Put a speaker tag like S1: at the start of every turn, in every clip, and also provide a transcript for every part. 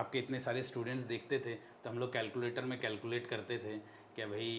S1: आपके इतने सारे स्टूडेंट्स देखते थे तो हम लोग कैलकुलेटर में कैलकुलेट करते थे कि भाई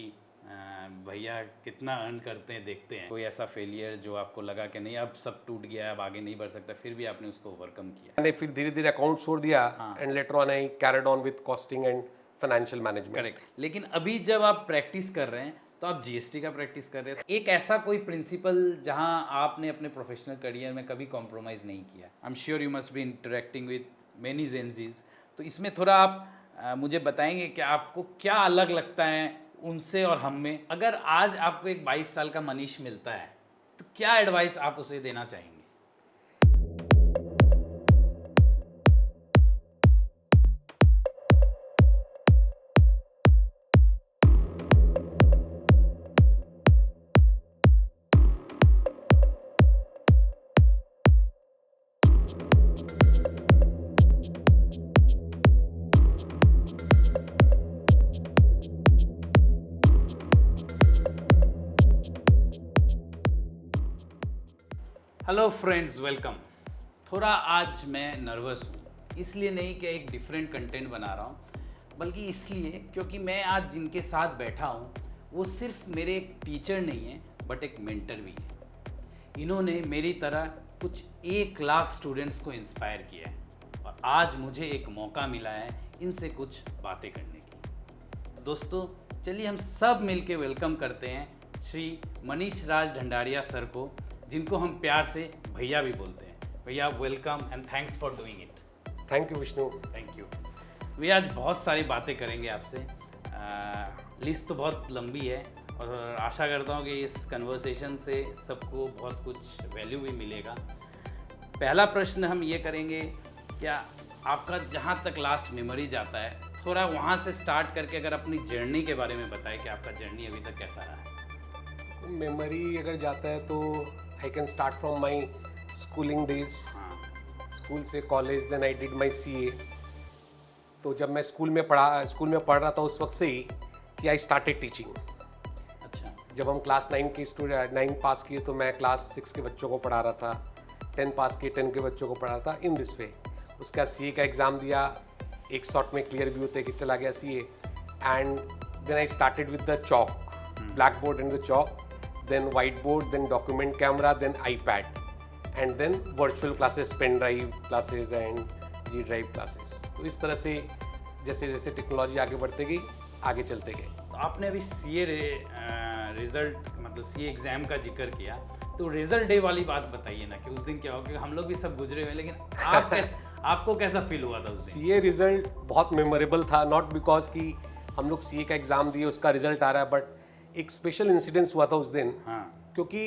S1: भैया कितना अर्न करते हैं देखते हैं। कोई ऐसा फेलियर जो आपको लगा कि नहीं अब सब टूट गया, अब आगे नहीं बढ़ सकता, फिर भी आपने उसको ओवरकम किया?
S2: मैंने फिर धीरे धीरे अकाउंट छोड़ दिया and later on I carried on with costing and financial management.
S1: Correct. लेकिन अभी जब आप प्रैक्टिस कर रहे हैं तो आप जीएसटी का प्रैक्टिस कर रहे हैं, एक ऐसा कोई प्रिंसिपल जहां आपने अपने प्रोफेशनल करियर में कभी कॉम्प्रोमाइज़ नहीं किया। I am sure you must be interacting with many Gen Zs, तो इसमें थोड़ा आप मुझे बताएंगे कि आपको क्या अलग लगता है उनसे और हम में। अगर आज आपको एक 22 साल का मनीष मिलता है तो क्या एडवाइस आप उसे देना चाहेंगे? Hello friends, welcome. थोड़ा आज मैं नर्वस हूँ, इसलिए नहीं कि एक डिफरेंट कंटेंट बना रहा हूँ, बल्कि इसलिए क्योंकि मैं आज जिनके साथ बैठा हूँ वो सिर्फ मेरे एक टीचर नहीं है बट एक मेंटर भी है। इन्होंने मेरी तरह कुछ 1 लाख स्टूडेंट्स को इंस्पायर किया है और आज मुझे एक मौका मिला है इनसे कुछ बातें करने की। तो दोस्तों, चलिए हम सब मिलके वेलकम करते हैं श्री मनीष राज ढंडारिया सर को, जिनको हम प्यार से भैया भी बोलते हैं। भैया welcome and thanks for doing it.
S2: Thank you Vishnu.
S1: Thank you भैया। आज बहुत सारी बातें करेंगे आपसे, लिस्ट तो बहुत लंबी है और आशा करता हूँ कि इस कन्वर्सेशन से सबको बहुत कुछ वैल्यू भी मिलेगा। पहला प्रश्न हम ये करेंगे, क्या आपका जहाँ तक लास्ट मेमोरी जाता है थोड़ा वहाँ से स्टार्ट करके अगर अपनी जर्नी के बारे में बताएं कि आपका जर्नी अभी तक कैसा रहा है?
S2: मेमोरी अगर जाता है तो I can start from my schooling days. School से college, then I did my CA। तो जब मैं स्कूल में पढ़ रहा था उस वक्त से ही कि आई स्टार्टेड टीचिंग।
S1: अच्छा।
S2: जब हम क्लास 9 पास किए तो मैं क्लास 6 के बच्चों को पढ़ा रहा था, 10 पास किए 10 के बच्चों को पढ़ा रहा था, इन दिस वे। उसके बाद CA का एग्ज़ाम दिया, एक शॉट में क्लियर भी होते कि चला गया CA। And then I started with the chalk, black board and the chalk, then whiteboard, then document camera, then iPad, and then virtual classes, pen drive classes and G drive classes। तो इस तरह से जैसे जैसे technology आगे बढ़ते गई, आगे चलते गए।
S1: तो आपने अभी CA रिजल्ट मतलब CA एग्ज़ाम का जिक्र किया, तो रिजल्ट डे वाली बात बताइए ना कि उस दिन क्या हो, क्योंकि हम लोग भी सब गुजरे हुए, लेकिन आपको कैसा फील हुआ था उस दिन?
S2: CA रिजल्ट बहुत मेमोरेबल था, नॉट बिकॉज कि हम लोग CA का एग्ज़ाम दिए उसका रिजल्ट आ रहा है, बट एक स्पेशल इंसिडेंस हुआ था उस दिन। क्योंकि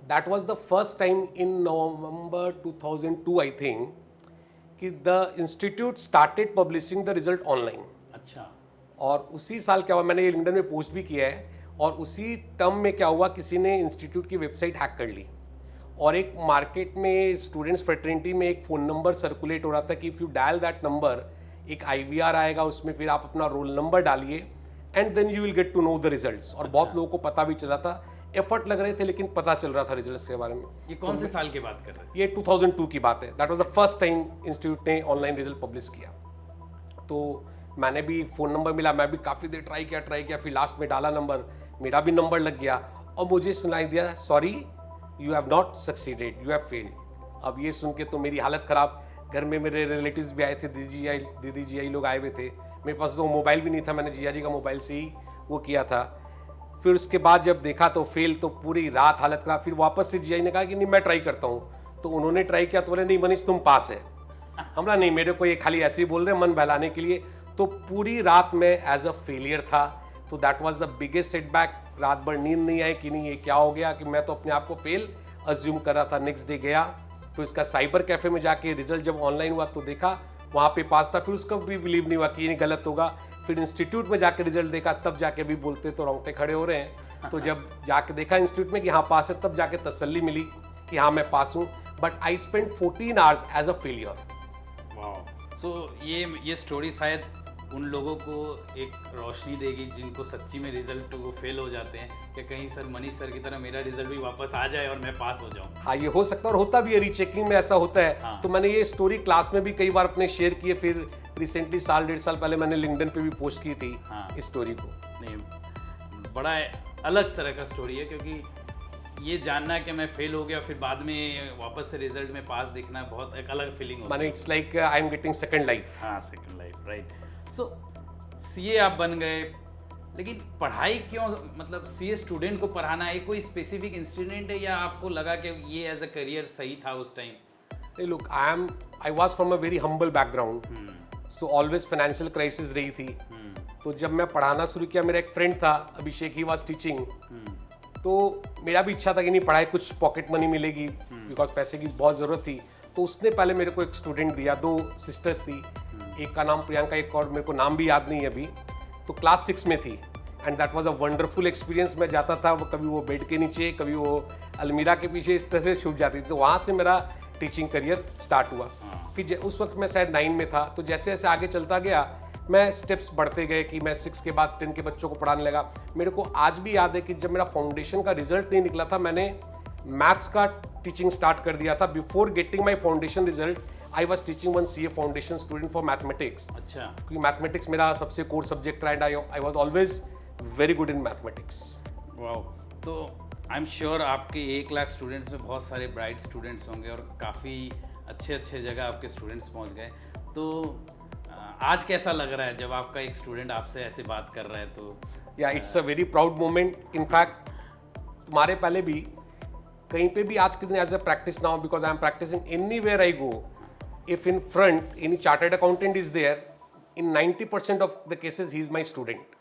S2: that was the first time in November 2002 I think कि the institute started publishing the result online.
S1: अच्छा।
S2: और उसी साल क्या हुआ, मैंने ये लिंक्डइन में पोस्ट भी किया है, और उसी टर्म में क्या हुआ, किसी ने इंस्टीट्यूट की वेबसाइट हैक कर ली और एक मार्केट में स्टूडेंट्स फ्रेटर्निटी में एक फ़ोन नंबर सर्कुलेट हो रहा था कि if you dial that number एक IVR आएगा, उसमें फिर आप अपना रोल नंबर डालिए and then you will get to know the results. और बहुत लोगों को पता भी चला था, एफर्ट लग रहे थे लेकिन पता चल रहा था रिजल्ट्स के बारे में।
S1: ये कौन से साल की बात कर रहे हैं?
S2: ये 2002 की बात है। That was the first time institute ने ऑनलाइन रिजल्ट पब्लिश किया। तो मैंने भी फ़ोन नंबर मिला, मैं भी काफ़ी देर ट्राई किया, फिर लास्ट में डाला नंबर, मेरा भी नंबर लग गया और मुझे सुनाई दिया, sorry you have not succeeded, you have failed. अब ये सुन के तो मेरी हालत ख़राब। घर में मेरे रिलेटिव्स भी आए थे, दीदी जी लोग आए हुए थे। मेरे पास तो मोबाइल भी नहीं था, मैंने जिया जी का मोबाइल से ही वो किया था। फिर उसके बाद जब देखा तो फेल, तो पूरी रात हालत खराब। फिर वापस से जिया ने कहा कि नहीं मैं ट्राई करता हूँ, तो उन्होंने ट्राई किया तो बोले नहीं मनीष तुम पास है। हमरा नहीं, मेरे को ये खाली ऐसे ही बोल रहे हैं मन बहलाने के लिए। तो पूरी रात में एज अ फेलियर था। तो that was the biggest setback. रात भर नींद नहीं आई कि नहीं ये क्या हो गया, कि मैं तो अपने आप को फेल अज्यूम कर रहा था। नेक्स्ट डे गया, फिर उसका साइबर कैफे में जाके रिजल्ट जब ऑनलाइन हुआ तो देखा वहाँ पे पास था। फिर उसका भी बिलीव नहीं हुआ कि ये गलत होगा। फिर इंस्टीट्यूट में जाके रिजल्ट देखा, तब जाके भी बोलते तो रोंगटे खड़े हो रहे हैं। तो जब जाके देखा इंस्टीट्यूट में कि हाँ पास है, तब जाके तसल्ली मिली कि हाँ मैं पास हूँ। But I spend 14 hours as a failure.
S1: वाह। सो ये स्टोरी शायद उन लोगों को एक रोशनी देगी जिनको सच्ची में रिजल्ट वो फेल हो जाते हैं, कि कहीं सर मनीष सर की तरह मेरा रिजल्ट भी वापस आ जाए और मैं पास हो जाऊं।
S2: हाँ ये हो सकता है और होता भी है, रीचेकिंग में ऐसा होता है।
S1: हाँ।
S2: तो मैंने ये स्टोरी क्लास में भी कई बार अपने शेयर किए, फिर रिसेंटली साल 1.5 साल पहले मैंने लिंक्डइन पे भी पोस्ट की थी
S1: हाँ।
S2: इस स्टोरी को।
S1: नहीं, बड़ा अलग तरह का स्टोरी है, क्योंकि ये जानना कि मैं फेल हो गया फिर बाद में वापस से रिजल्ट में पास दिखना बहुत एक अलग फीलिंग होती है।
S2: माने it's like I am getting second life.
S1: हाँ, सेकंड लाइफ, राइट। सो सीए आप बन गए, लेकिन पढ़ाई क्यों, मतलब सीए स्टूडेंट को पढ़ाना है, कोई स्पेसिफिक इंसिडेंट है या आपको लगा कि ये एज अ करियर सही था उस time?
S2: Hey, look, I was from a very humble background, so always financial crisis रही थी। तो जब मैं पढ़ाना शुरू किया, मेरा एक फ्रेंड था अभिषेक, ही वाज टीचिंग, तो मेरा भी इच्छा था कि नहीं पढ़ाई कुछ पॉकेट मनी मिलेगी, बिकॉज पैसे की बहुत ज़रूरत थी। तो उसने पहले मेरे को एक स्टूडेंट दिया, 2 सिस्टर्स थी, एक का नाम प्रियंका, एक और मेरे को नाम भी याद नहीं है अभी। तो क्लास 6 में थी and that was a wonderful experience. मैं जाता था, कभी वो बेड के नीचे, कभी वो अलमीरा के पीछे, इस तरह से छूट जाती थी। तो वहाँ से मेरा टीचिंग करियर स्टार्ट हुआ। फिर उस वक्त मैं शायद 9 में था, तो जैसे जैसे आगे चलता गया मैं स्टेप्स बढ़ते गए कि मैं 6 के बाद 10 के बच्चों को पढ़ाने लगा। मेरे को आज भी याद है कि जब मेरा फाउंडेशन का रिजल्ट नहीं निकला था, मैंने मैथ्स का टीचिंग स्टार्ट कर दिया था। Before getting my foundation result I was teaching one CA foundation student for mathematics.
S1: अच्छा।
S2: क्योंकि मैथमेटिक्स मेरा सबसे कोर सब्जेक्ट रहा and I was always very good in mathematics.
S1: Wow. तो आई एम श्योर आपके 1 लाख स्टूडेंट्स में बहुत सारे ब्राइट स्टूडेंट्स होंगे और काफ़ी अच्छे अच्छे जगह आपके स्टूडेंट्स पहुंच गए। तो आज कैसा लग रहा है जब आपका एक स्टूडेंट आपसे ऐसे बात कर रहा है? तो
S2: या it's a very proud moment. In fact तुम्हारे पहले भी कहीं पे भी आज के दिन as a practice now, because I am practising anywhere I go, if in front any chartered accountant is there, in 90% of the cases he is my student.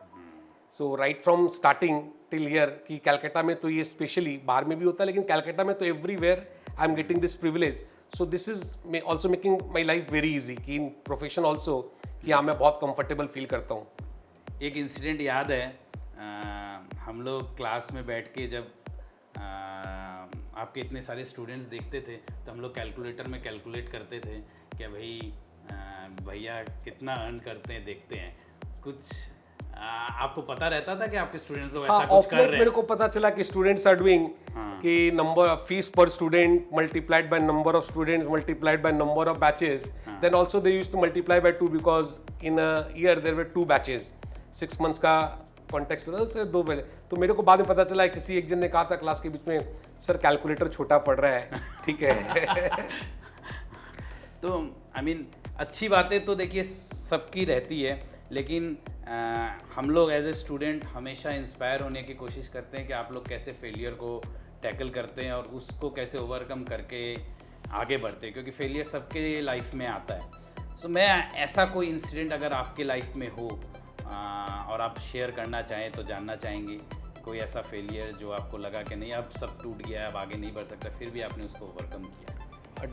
S2: So right from starting till here कि कैलकाटा में तो ये specially, बाहर में भी होता है लेकिन कैलकाटा में तो everywhere I am getting this privilege. So this is also making my life very easy कि इन प्रोफेशन ऑल्सो कि हाँ मैं बहुत कंफर्टेबल फील करता हूँ।
S1: एक इंसिडेंट याद है, हम लोग क्लास में बैठ के जब आपके इतने सारे स्टूडेंट्स देखते थे तो हम लोग कैलकुलेटर में कैलकुलेट करते थे कि भाई भैया कितना अर्न करते हैं, देखते हैं कुछ। आपको पता रहता था कि आपके स्टूडेंट्स लोग ऐसा कुछ कर रहे हैं?
S2: मेरे को पता चला कि स्टूडेंट्स आर डूइंग कि number of fees per student multiplied by number of students multiplied by number of batches, then also they used to multiply by 2 because in a year there were 2 batches, 6 months का context होता है उससे 2 batch. तो मेरे को बाद में पता चला किसी एक जन ने कहा था क्लास के बीच में, सर कैलकुलेटर छोटा पड़ रहा है। ठीक है।
S1: तो आई मीन अच्छी बातें तो देखिए सबकी रहती है, लेकिन हम लोग एज ए स्टूडेंट हमेशा इंस्पायर होने की कोशिश करते हैं कि आप लोग कैसे फेलियर को टैकल करते हैं और उसको कैसे ओवरकम करके आगे बढ़ते हैं, क्योंकि फेलियर सबके लाइफ में आता है। तो मैं ऐसा कोई इंसिडेंट अगर आपके लाइफ में हो और आप शेयर करना चाहें तो जानना चाहेंगे, कोई ऐसा फेलियर जो आपको लगा कि नहीं अब सब टूट गया है, अब आगे नहीं बढ़ सकता, फिर भी आपने उसको ओवरकम किया?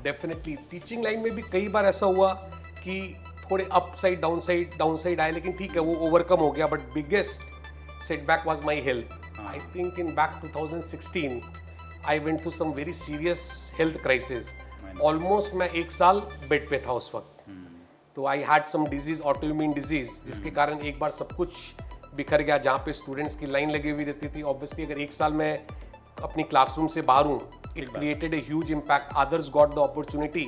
S2: डेफिनेटली टीचिंग लाइन में भी कई बार ऐसा हुआ कि थोड़े अप साइड डाउन साइड आए, लेकिन ठीक है वो ओवरकम हो गया। But biggest setback was my health. I think in back 2016 I went through some very serious health crisis. Almost मैं 1 साल बेड पे था उस वक्त। तो I had some disease, autoimmune disease, जिसके कारण एक बार सब कुछ बिखर गया। जहाँ पे स्टूडेंट्स की लाइन लगी हुई रहती थी, ऑब्वियसली अगर 1 साल मैं अपनी क्लासरूम से बाहर हूँ, it created a huge impact. Others got the opportunity.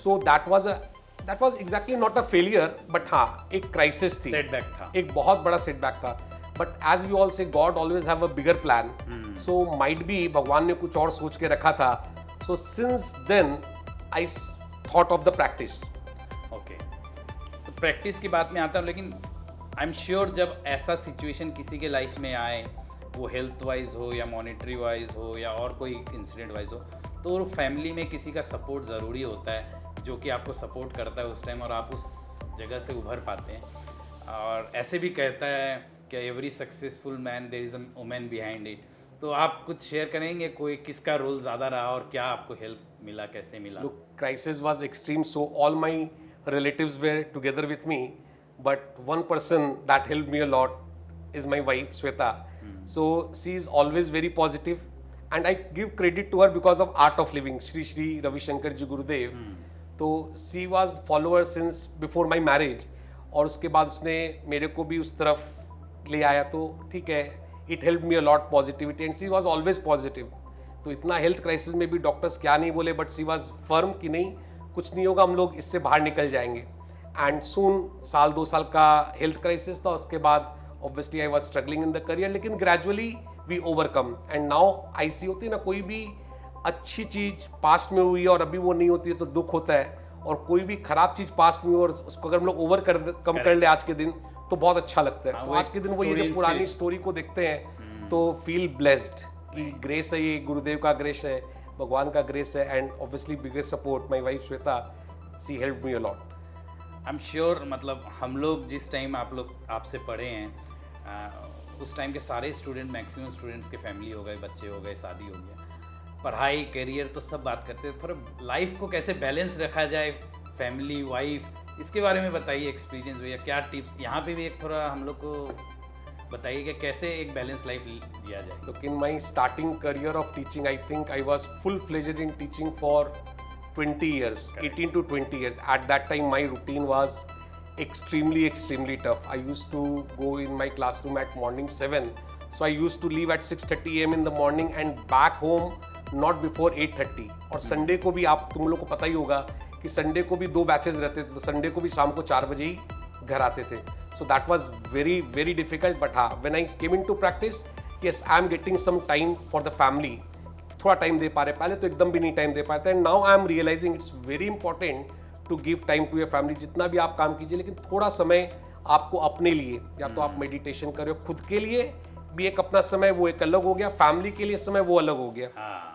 S2: So that was exactly not a failure, but हाँ एक crisis थी,
S1: setback था,
S2: एक बहुत बड़ा setback था। But as we all say, God always have a bigger plan. So might be भगवान ने कुछ और सोच के रखा था। So since then I thought of the practice.
S1: Okay. तो प्रैक्टिस की बात में आता हूँ, लेकिन आई एम श्योर जब ऐसा सिचुएशन किसी के लाइफ में आए, वो हेल्थ वाइज हो या मॉनेटरी वाइज हो या और कोई इंसिडेंट वाइज हो, तो फैमिली में किसी का सपोर्ट ज़रूरी होता है जो कि आपको सपोर्ट करता है उस टाइम और आप उस जगह से उभर पाते हैं। और ऐसे भी कहता है कि every successful man there is a woman behind it. तो आप कुछ शेयर करेंगे कोई किसका रोल ज़्यादा रहा और क्या आपको हेल्प मिला, कैसे मिला?
S2: Look, crisis was extreme, so all my relatives were together with me, but one person that helped me a lot is my wife Sweta. So she is always very positive and I give credit to her because of Art of Living, Shri Ravi Shankar ji Gurudev. तो she was follower since before my marriage और उसके बाद उसने मेरे को भी उस तरफ ले आया। तो ठीक है, it helped me a lot positivity and she was always positive. तो इतना हेल्थ क्राइसिस में भी डॉक्टर्स क्या नहीं बोले, बट she was firm कि नहीं कुछ नहीं होगा, हम लोग इससे बाहर निकल जाएंगे। एंड सून साल 2 साल का हेल्थ क्राइसिस था, उसके बाद obviously I was struggling in the career, लेकिन gradually we overcome and now I see होती है ना, कोई भी अच्छी चीज पास्ट में हुई है और अभी वो नहीं होती है तो दुख होता है, और कोई भी खराब चीज पास्ट में हुई और उसको अगर हम लोग कम कर ले आज के दिन तो बहुत अच्छा लगता है। तो आज के दिन वो ये जो पुरानी स्टोरी को देखते हैं तो फील ब्लेस्ड कि ग्रेस है, ये गुरुदेव का ग्रेस है, भगवान का ग्रेस है, and obviously biggest support my wife Shweta, she helped me a lot.
S1: I am sure, मतलब हम लोग जिस टाइम आप लोग आपसे पढ़े हैं उस टाइम के सारे स्टूडेंट, मैक्सिमम स्टूडेंट्स के फैमिली हो गए, बच्चे हो गए, शादी हो गया, पढ़ाई करियर तो सब बात करते हैं, थोड़ा लाइफ को कैसे बैलेंस रखा जाए, फैमिली वाइफ, इसके बारे में बताइए एक्सपीरियंस भैया, क्या टिप्स यहाँ पे भी एक थोड़ा हम लोग को बताइए कि कैसे एक बैलेंस लाइफ जिया जाए।
S2: Look, in my starting career of teaching, I think I was full-fledged in teaching for 20 years,
S1: Correct.
S2: 18 to 20 years. At that time, my routine was extremely tough. I used to go in my classroom at morning 7. So I used to leave at 6:30 a.m. in the morning and back home not before 8:30. और Sunday को भी तुम लोग को पता ही होगा कि Sunday को भी 2 बैचेस रहते थे, तो संडे को भी शाम को 4 बजे ही घर आते थे। So that was very difficult. But हाँ, when I came into practice, yes, I am getting some time for the family. थोड़ा टाइम दे पा रहे, पहले तो एकदम भी नहीं टाइम दे पाते, and now I am realising it's very important to give time to your family. जितना भी आप काम कीजिए, लेकिन थोड़ा समय आपको अपने लिए, या तो आप मेडिटेशन करो, खुद के लिए भी एक अपना समय, वो एक अलग हो गया, फैमिली के लिए समय वो अलग हो गया।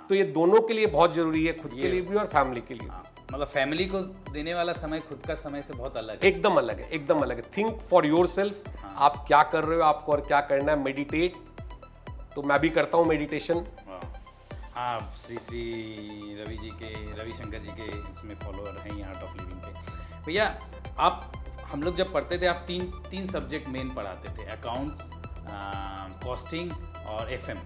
S2: तो ये दोनों के लिए बहुत जरूरी है, खुद के लिए भी और फैमिली के लिए।
S1: मतलब फैमिली को देने वाला समय खुद का समय से बहुत अलग है।
S2: एकदम अलग है, एकदम अलग है। थिंक फॉर योर सेल्फ, आप क्या कर रहे हो, आपको और क्या करना है। मेडिटेट, तो मैं भी करता हूँ मेडिटेशन।
S1: हाँ, श्री रवि जी के, रविशंकर जी के इसमें फॉलोअर हैं यहाँ आर्ट ऑफ लिविंग के। भैया आप, हम लोग जब पढ़ते थे आप तीन सब्जेक्ट मेन पढ़ाते थे, अकाउंट्स, कॉस्टिंग और एफएम।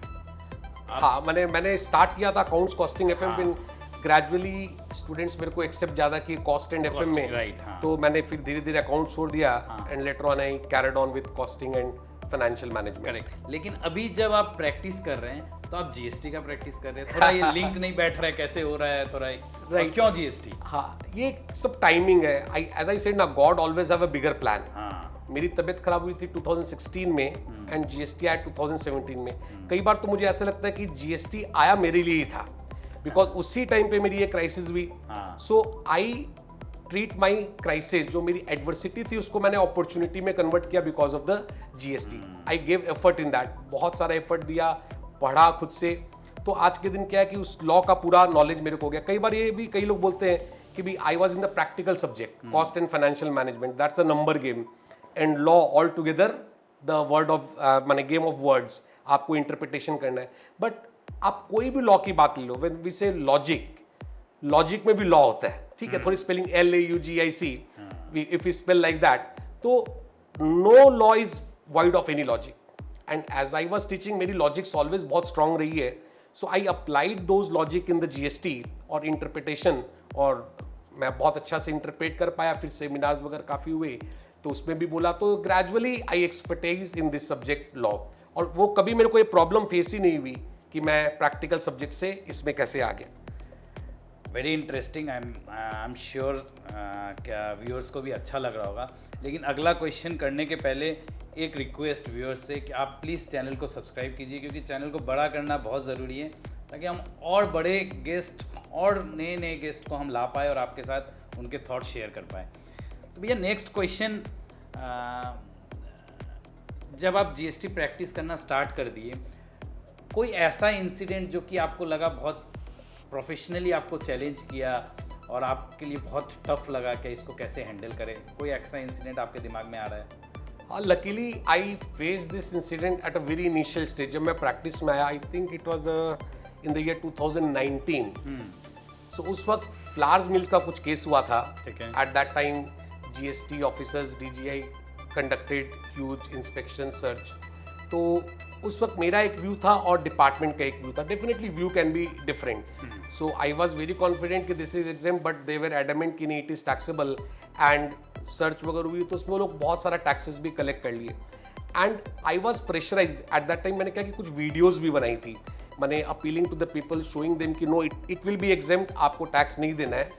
S2: हाँ, मैंने स्टार्ट किया था अकाउंट्स, कॉस्टिंग, एफएम पे। ग्रेजुअली स्टूडेंट्स मेरे को एक्सेप्ट ज़्यादा कि कॉस्ट एंड एफएम में,
S1: राइट, हाँ।
S2: तो मैंने फिर धीरे धीरे अकाउंट छोड़ दिया, and later on I carried on with costing and financial management.
S1: Correct. लेकिन अभी जब आप प्रैक्टिस कर रहे हैं तो आप जीएसटी का प्रैक्टिस कर रहे हैं, थोड़ा ये लिंक नहीं बैठ रहा है, कैसे हो रहा है थोड़ा,
S2: Right.
S1: क्यों जीएसटी?
S2: हाँ, ये सब टाइमिंग है। एज आई सेड ना, God always have a bigger plan.
S1: हाँ,
S2: मेरी तबीयत खराब हुई थी 2016 में, एंड जीएसटी आया 2017 में। कई बार तो मुझे ऐसा लगता है कि जीएसटी आया मेरे लिए ही था, बिकॉज उसी टाइम पे मेरी ये क्राइसिस हुई। सो आई ट्रीट माई क्राइसिस, जो मेरी एडवर्सिटी थी उसको मैंने अपॉर्चुनिटी में कन्वर्ट किया because of the GST. I gave effort in that, बहुत सारा एफर्ट दिया, पढ़ा खुद से। तो आज के दिन क्या है कि उस लॉ का पूरा नॉलेज मेरे को हो गया। कई बार ये भी कई लोग बोलते हैं कि भी आई was in the practical subject, cost and financial management, that's a number game, and law all together the word of माने गेम ऑफ वर्ड्स, आपको इंटरप्रिटेशन करना है। बट आप कोई भी लॉ की बात ले लो, व्हेन वी से लॉजिक में भी लॉ होता है, ठीक है, थोड़ी spelling LAUGIC, if you spell like that, तो no law is void of any logic. And as I was teaching, मेरी logics always बहुत strong रही है, so I applied those logic in the GST और interpretation, और मैं बहुत अच्छा से interpret कर पाया। फिर seminars वगैरह काफ़ी हुए, तो उसमें भी बोला, तो gradually I expertise in this subject law, और वो कभी मेरे को ये problem face ही नहीं हुई कि मैं practical subject से इसमें कैसे आ गया।
S1: Very interesting. I am sure क्या व्यूअर्स को भी अच्छा लग रहा होगा। लेकिन अगला क्वेश्चन करने के पहले एक रिक्वेस्ट व्यूअर्स से कि आप प्लीज़ चैनल को सब्सक्राइब कीजिए, क्योंकि चैनल को बड़ा करना बहुत ज़रूरी है, ताकि हम और बड़े गेस्ट और नए गेस्ट को हम ला पाए और आपके साथ उनके थॉट शेयर कर पाए। तो भैया नेक्स्ट क्वेश्चन, जब आप जीएसटी प्रैक्टिस करना स्टार्ट कर दिए, कोई ऐसा इंसिडेंट जो कि आपको लगा बहुत प्रोफेशनली आपको चैलेंज किया और आपके लिए बहुत टफ लगा कि इसको कैसे हैंडल करें, कोई ऐसा इंसिडेंट आपके दिमाग में आ रहा है?
S2: हाँ, luckily I face this incident at a very initial stage. जब मैं प्रैक्टिस में आया, I think it was in the year 2019। सो उस वक्त फ्लावर्स मिल्स का कुछ केस हुआ था। Eight that time GST officers, DGI conducted huge inspection search. तो उस वक्त मेरा एक व्यू था और डिपार्टमेंट का एक व्यू था। Definitely view can be different. So I was very confident कि this is exam, but they were adamant कि नहीं, it is taxable. And search वगैरह हुई तो उसमें लोग बहुत सारा टैक्सेस भी कलेक्ट कर लिए, and I was pressurised at that time. मैंने क्या कि कुछ वीडियोस भी बनाई थी, मैंने appealing to the people, showing them कि no, it will be exempted, आपको टैक्स नहीं देना है,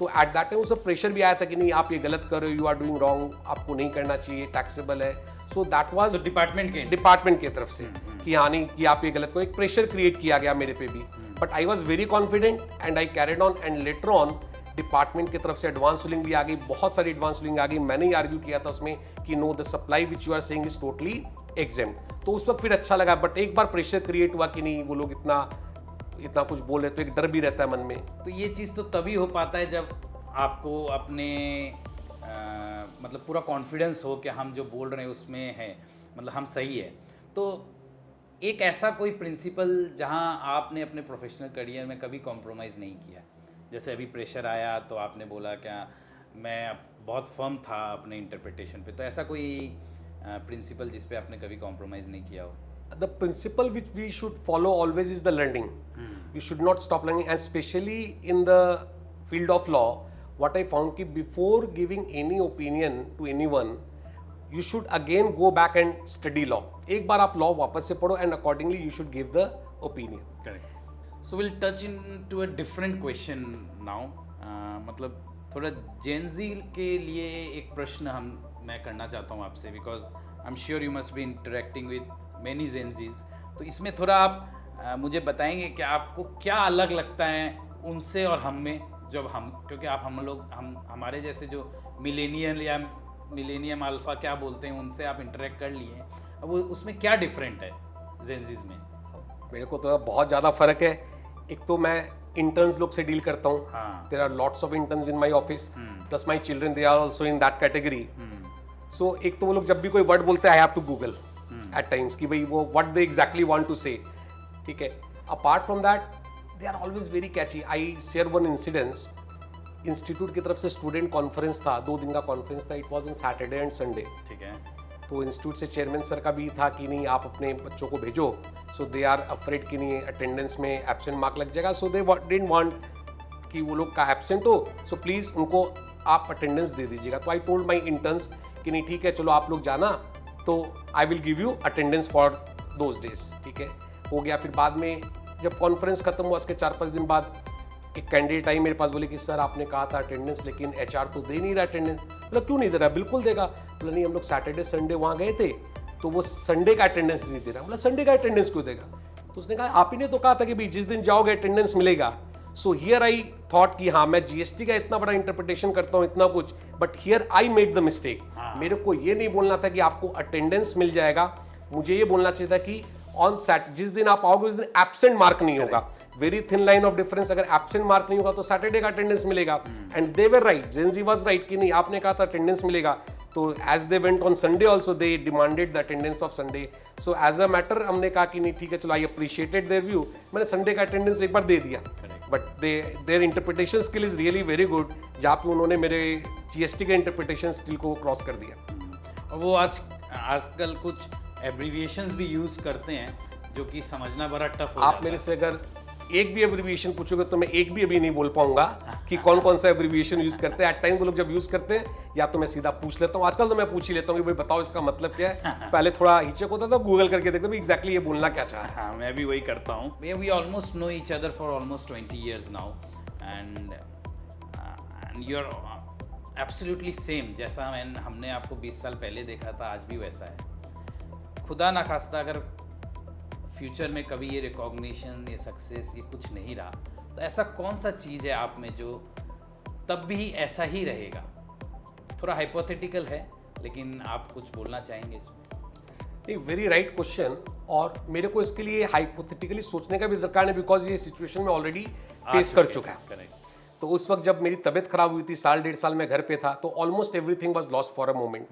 S2: तो एट दैट टाइम उसे प्रेशर भी आया था कि नहीं आप ये गलत कर रहे हो, यू आर डूइंग रॉन्ग, आपको नहीं करना चाहिए, टैक्सेबल है। सो दैट वाज
S1: तो डिपार्टमेंट
S2: की तरफ से कि हाँ नहीं कि आप ये गलत करो, एक प्रेशर क्रिएट किया गया मेरे पे भी। But I was very confident and I carried on and later on department की तरफ से एडवांस रूलिंग भी आ गई, बहुत सारी एडवांस रूलिंग आ गई। मैंने ही आर्ग्यू किया था उसमें कि no the supply which you are saying is totally exempt. तो उस वक्त फिर अच्छा लगा, बट एक बार प्रेशर क्रिएट हुआ कि नहीं वो लोग इतना कुछ बोल रहे, तो एक डर भी रहता है मन में।
S1: तो ये चीज़ तो तभी हो पाता है जब आपको अपने मतलब पूरा कॉन्फिडेंस हो कि हम जो बोल रहे हैं उसमें है, मतलब हम सही है। तो एक ऐसा कोई प्रिंसिपल जहां आपने अपने प्रोफेशनल करियर में कभी कॉम्प्रोमाइज़ नहीं किया, जैसे अभी प्रेशर आया तो आपने बोला क्या मैं बहुत फर्म था अपने इंटरप्रिटेशन पे, तो ऐसा कोई प्रिंसिपल जिस पे आपने कभी कॉम्प्रोमाइज़ नहीं किया हो?
S2: The principle which we should follow always is the learning. You should not stop learning, and especially in the field of law, what I found कि before giving any opinion to anyone, you should again go back and study law. एक बार आप law वापस से पढ़ो and accordingly you should give the opinion.
S1: Correct. So we'll touch into a different question now. मतलब थोड़ा Gen Z के लिए एक प्रश्न मैं करना चाहता हूँ आपसे, because I'm sure you must be interacting with many Gen Zs. तो इसमें थोड़ा आप मुझे बताएंगे कि आपको क्या अलग लगता है उनसे और हम में, जब क्योंकि आप हमारे जैसे जो मिलेनियल या मिलेनियम अल्फा क्या बोलते हैं उनसे आप इंटरेक्ट कर लिए हैं, अब वो उसमें क्या डिफरेंट है Gen Zs में?
S2: मेरे को तो बहुत ज़्यादा फर्क है। एक तो मैं इंटर्न्स लोग से डील करता हूँ, there are lots of interns in my office, plus my children they are also in that category. So एक तो वो लोग जब भी कोई वर्ड बोलते हैं I have to Google at times कि भाई वो what they exactly want to say, ठीक है। Apart from that they are always very catchy. I share one incidence, institute की तरफ से स्टूडेंट कॉन्फ्रेंस था, 2 दिन का कॉन्फ्रेंस था, it was on Saturday and Sunday, ठीक है। तो इंस्टीट्यूट से चेयरमैन सर का भी था कि नहीं आप अपने बच्चों को भेजो, सो दे आर अफ्रेड कि नहीं अटेंडेंस में एब्सेंट मार्क लग जाएगा, सो दे डिडंट वांट कि वो लोग का एब्सेंट हो, सो प्लीज़ उनको आप अटेंडेंस दे दीजिएगा। तो आई टोल्ड माई इंटर्न्स कि नहीं ठीक है चलो आप लोग जाना, तो I will give you attendance for those days, ठीक है। हो गया। फिर बाद में जब कॉन्फ्रेंस खत्म हुआ उसके 4-5 दिन बाद एक कैंडिडेट आई मेरे पास, बोले कि सर आपने कहा था अटेंडेंस, लेकिन एचआर तो दे नहीं रहा अटेंडेंस। मतलब क्यों नहीं दे रहा? बिल्कुल देगा। बोला नहीं हम लोग सैटरडे संडे वहाँ गए थे तो वो संडे का अटेंडेंस नहीं दे रहा। मतलब संडे का अटेंडेंस क्यों देगा? तो उसने कहा आप ही ने तो कहा था कि भाई जिस दिन जाओगे अटेंडेंस मिलेगा। सो हियर आई थॉट कि हाँ मैं जीएसटी का इतना बड़ा इंटरप्रिटेशन करता हूँ इतना कुछ, but here I made the mistake. मेरे को ये नहीं बोलना था कि आपको अटेंडेंस मिल जाएगा, मुझे ये बोलना चाहिए था कि ऑन सैट जिस दिन आप आओगे उस दिन एब्सेंट मार्क नहीं होगा। Very thin line of difference, अगर एब्सेंट मार्क नहीं होगा तो सैटरडे का अटेंडेंस मिलेगा। And they were right, Gen Z was right कि नहीं आपने कहा था अटेंडेंस मिलेगा। तो as they went on Sunday also they demanded the attendance of Sunday. So as a matter हमने कहा कि नहीं ठीक है चलो आई अप्रिशिएटेड देयर व्यू, मैंने संडे का अटेंडेंस एक बार दे दिया। But there interpretation skill is really very good, जहाँ पे उन्होंने मेरे जीएसटी के इंटरप्रिटेशन स्किल को क्रॉस कर दिया।
S1: और वो आजकल कुछ एब्रीविएशंस भी यूज करते हैं जो कि समझना बड़ा टफ हो जाता है।
S2: आप मेरे से अगर एक भी एब्रीविएशन पूछोगे तो मैं एक भी अभी नहीं बोल पाऊंगा कि कौन कौन सा एब्रीविएशन यूज करते हैं। एट टाइम वो लोग जब यूज करते हैं या तो मैं सीधा पूछ लेता हूँ, आजकल तो मैं पूछ ही लेता हूँ कि भाई बताओ इसका मतलब क्या है। पहले थोड़ा हिचक होता था, गूगल करके देखते एग्जैक्टली ये बोलना क्या चाह रहा है।
S1: हाँ, मैं भी वही करता हूँ। We almost know each other for almost 20 years now and you are absolutely same. जैसा हमने आपको 20 साल पहले देखा था आज भी वैसा है। खुदा ना खास्ता अगर फ्यूचर में कभी ये रिकॉग्निशन, ये सक्सेस, ये कुछ नहीं रहा, तो ऐसा कौन सा चीज़ है आप में जो तब भी ऐसा ही रहेगा? थोड़ा हाइपोथेटिकल है लेकिन आप कुछ बोलना चाहेंगे इसमें?
S2: एक वेरी राइट क्वेश्चन, और मेरे को इसके लिए हाइपोथेटिकली सोचने का भी दरकार है बिकॉज ये सिचुएशन में ऑलरेडी फेस कर चुका है। तो उस वक्त जब मेरी तबीयत खराब हुई थी, 1.5 साल मैं घर पे था, तो almost everything was lost for a moment.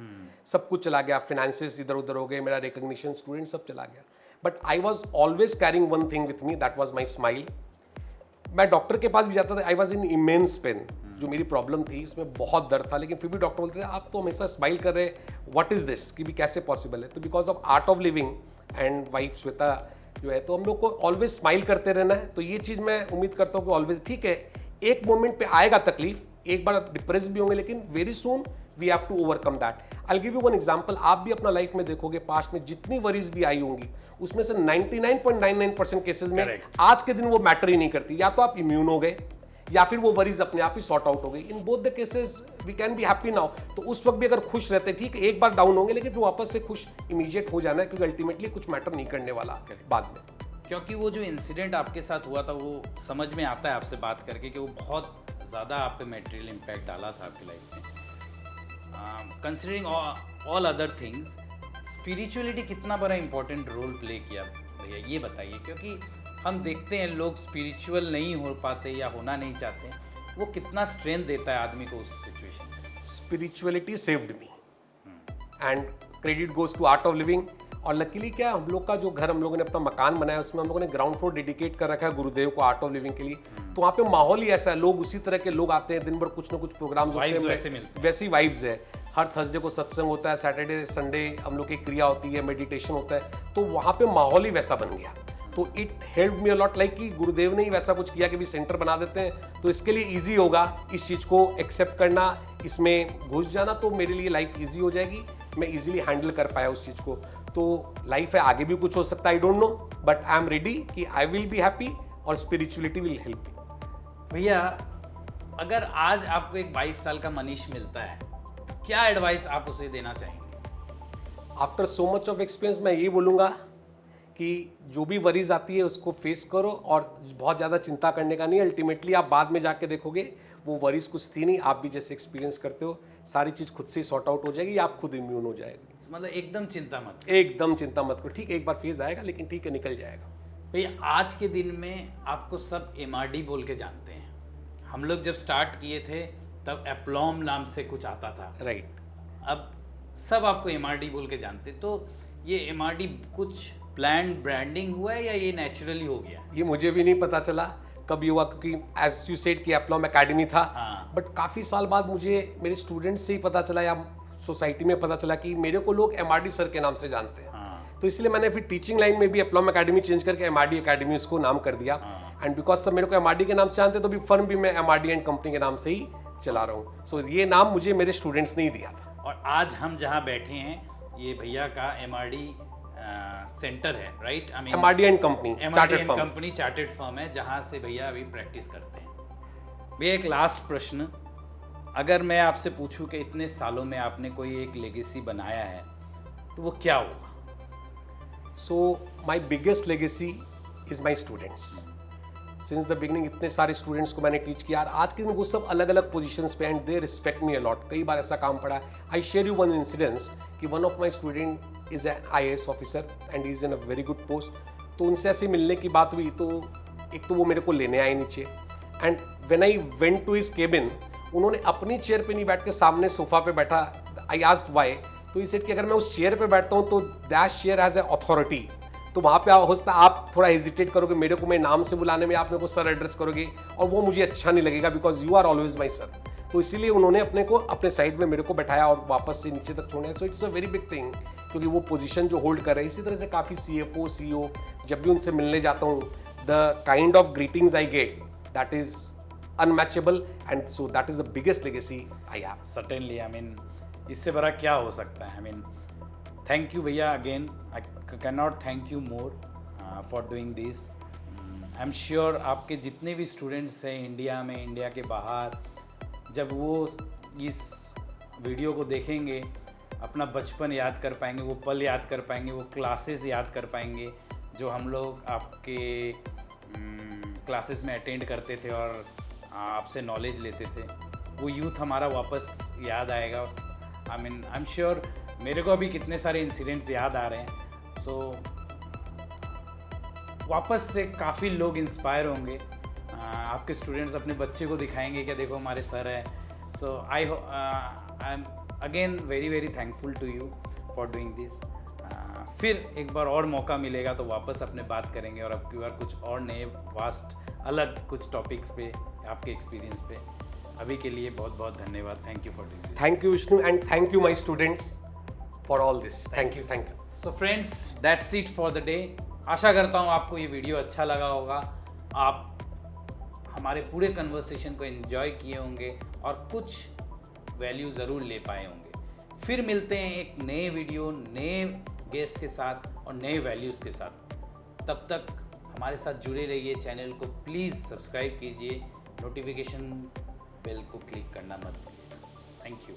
S2: सब कुछ चला गया, फाइनेंसेस इधर उधर हो गए, मेरा रिकॉग्निशन, स्टूडेंट सब चला गया। But I was always carrying one thing with me, that was my smile. मैं डॉक्टर के पास भी जाता था, I was in immense pain. जो मेरी प्रॉब्लम थी उसमें बहुत दर्द था, लेकिन फिर भी डॉक्टर बोलते थे आप तो हमेशा स्माइल कर रहे, व्हाट इज दिस, कि भी कैसे पॉसिबल है। तो because of art of living and wife Shweta जो है, तो हम लोग को ऑलवेज स्माइल करते रहना है। तो ये चीज़ मैं उम्मीद करता हूँ कि ऑलवेज ठीक है, एक मोमेंट पे आएगा तकलीफ, एक बार डिप्रेस भी होंगे, लेकिन very soon we have to overcome that. I give you one example. आप भी अपना लाइफ में देखोगे पास्ट में जितनी वरीज भी आई होंगी उसमें से 99.99% केसेस में आज के दिन वो मैटर ही नहीं करती। या तो आप इम्यून हो गए, या फिर वो वरीज अपने आप ही सॉर्ट आउट हो गई। In both the cases we can be happy now. तो उस वक्त भी अगर खुश रहते, ठीक है एक बार डाउन होंगे लेकिन फिर वापस से खुश इमीडिएट हो जाना है, क्योंकि अल्टीमेटली कुछ मैटर नहीं करने वाला बाद में।
S1: क्योंकि वो जो इंसिडेंट आपके साथ हुआ था वो समझ में आता है आपसे बात करके कि वो बहुत ज़्यादा आप पे मटेरियल इम्पैक्ट डाला था आपकी लाइफ में। Considering all other things, spirituality कितना बड़ा इंपॉर्टेंट रोल प्ले किया भैया, ये बताइए। क्योंकि हम देखते हैं लोग स्पिरिचुअल नहीं हो पाते या होना नहीं चाहते, वो कितना स्ट्रेंथ देता है आदमी को उस सिचुएशन में।
S2: Spirituality saved me and credit goes to Art of Living. और लकीली क्या, हम लोग का जो घर, हम लोगों ने अपना मकान बनाया, उसमें हम लोगों ने ग्राउंड फ्लोर डेडिकेट कर रखा है गुरुदेव को आर्ट ऑफ लिविंग के लिए। तो वहाँ पे माहौल ही ऐसा है, लोग उसी तरह के लोग आते हैं, दिन भर कुछ ना कुछ प्रोग्राम्स होते हैं, वैसी वाइब्स है। हर थर्सडे को सत्संग होता है, सैटरडे संडे हम लोग की क्रिया होती है, मेडिटेशन होता है, तो वहाँ पे माहौल ही वैसा बन गया। तो it help me a lot, like कि गुरुदेव ने ही वैसा कुछ किया कि भी सेंटर बना देते हैं तो इसके लिए इजी होगा इस चीज़ को एक्सेप्ट करना, इसमें घुस जाना, तो मेरे लिए लाइफ इजी हो जाएगी, मैं इजीली हैंडल कर पाया उस चीज़ को। तो लाइफ है, आगे भी कुछ हो सकता है, I don't know, but I am ready कि आई विल बी हैप्पी और स्पिरिचुअलिटी विल हेल्प मी।
S1: भैया अगर आज आपको एक 22 साल का मनीष मिलता है, क्या एडवाइस आप उसे देना चाहेंगे?
S2: After so much of experience मैं ये बोलूँगा कि जो भी वरीज आती है उसको फेस करो और बहुत ज़्यादा चिंता करने का नहीं। अल्टीमेटली आप बाद में जाके देखोगे वो वरीज कुछ थी नहीं, आप भी जैसे एक्सपीरियंस करते हो सारी चीज़ खुद से सॉर्ट आउट हो जाएगी, आप खुद इम्यून हो जाएगी।
S1: मतलब एकदम चिंता मत,
S2: एकदम चिंता मत करो, ठीक है एक बार फेज आएगा लेकिन ठीक है निकल जाएगा।
S1: भैया आज के दिन में आपको सब MRD बोल के जानते हैं। हम लोग जब स्टार्ट किए थे तब एप्लॉम नाम से कुछ आता था,
S2: राइट।
S1: अब सब आपको MRD बोल के जानते। तो ये MRD कुछ प्लान ब्रांडिंग हुआ है या ये नेचुरली हो गया?
S2: ये मुझे भी नहीं पता चला कब ये हुआ, क्योंकि एज यू सेड कि एप्लॉम एकेडमी था, बट काफ़ी साल बाद मुझे मेरे स्टूडेंट्स से ही पता चला या सोसाइटी में पता चला कि मेरे को लोग MRD सर के नाम से जानते हैं। तो इसलिए मैंने फिर टीचिंग लाइन में भी एप्लॉम एकेडमी चेंज करके MRD एकेडमी उसको नाम कर दिया। एंड बिकॉज सब मेरे को MRD के नाम से जानते तो भी फर्म भी मैं MRD एंड कंपनी के नाम से ही चला रहा हूँ। सो ये नाम मुझे मेरे स्टूडेंट्स ने ही दिया था।
S1: और आज हम जहाँ बैठे हैं ये भैया का MRD सेंटर है, right? I mean
S2: MRD and company
S1: chartered firm है जहाँ से भैया अभी प्रैक्टिस करते हैं। भैया एक लास्ट प्रश्न, अगर मैं आपसे पूछूं कि इतने सालों में आपने कोई एक लेगेसी बनाया है तो वो क्या होगा?
S2: So my biggest legacy is my students. Since the beginning इतने सारे स्टूडेंट्स को मैंने टीच किया, आज के दिन वो सब अलग अलग पोजीशंस पे and they respect me a lot. कई बार ऐसा काम पड़ा। I share you one incidence कि one of my student is an IAS officer and is in a very good post. तो उनसे ऐसे मिलने की बात हुई तो एक तो वो मेरे को लेने आए नीचे, and when I went to his cabin उन्होंने अपनी चेयर पे नहीं बैठ के सामने सोफा पे बैठा। आई आस्क्ड व्हाई, तो ही सेड कि अगर मैं उस चेयर पे बैठता हूँ तो that chair has a authority. तो वहाँ पे हो सकता है आप थोड़ा हेजिटेट करोगे मेरे को मैं नाम से बुलाने में, आप मेरे को सर एड्रेस करोगे और वो मुझे अच्छा नहीं लगेगा because you are always my sir. तो इसीलिए उन्होंने अपने को अपने साइड में मेरे को बैठाया और वापस से नीचे तक छोड़ा। So it's a very big thing, क्योंकि वो पोजीशन जो होल्ड कर रहे हैं। इसी तरह से काफ़ी CFO CEO जब भी उनसे मिलने जाता हूँ, the kind of greetings I get that is unmatchable, and so that is the biggest legacy I have.
S1: Certainly, I mean इससे बड़ा क्या हो सकता है? आई मीन थैंक यू भैया again, I can not thank you more for doing this. I am sure आपके जितने भी स्टूडेंट्स हैं इंडिया में, इंडिया के बाहर, जब वो इस वीडियो को देखेंगे अपना बचपन याद कर पाएंगे, वो पल याद कर पाएंगे, वो क्लासेस याद कर पाएंगे जो हम लोग आपके क्लासेस में अटेंड करते थे और आपसे नॉलेज लेते थे। वो यूथ हमारा वापस याद आएगा। I mean I am sure मेरे को अभी कितने सारे इंसिडेंट्स याद आ रहे हैं। सो वापस से काफ़ी लोग इंस्पायर होंगे। आपके स्टूडेंट्स अपने बच्चे को दिखाएंगे कि देखो हमारे सर हैं। So I am again very very thankful to you for doing this. फिर एक बार और मौका मिलेगा तो वापस अपने बात करेंगे और अब की बार कुछ और नए वास्ट अलग कुछ टॉपिक्स पे, आपके एक्सपीरियंस पे। अभी के लिए बहुत बहुत धन्यवाद। Thank you for doing this.
S2: Thank you Vishnu and thank you my students for all this. Thank you.
S1: So friends, that's it for the day. आशा करता हूँ आपको ये वीडियो अच्छा लगा होगा, आप हमारे पूरे कन्वर्सेशन को एंजॉय किए होंगे और कुछ वैल्यू ज़रूर ले पाए होंगे। फिर मिलते हैं एक नए वीडियो, नए गेस्ट के साथ और नए वैल्यूज़ के साथ। तब तक हमारे साथ जुड़े रहिए। चैनल को प्लीज़ सब्सक्राइब कीजिए, नोटिफिकेशन बेल को क्लिक करना मत भूलिएगा। Thank you.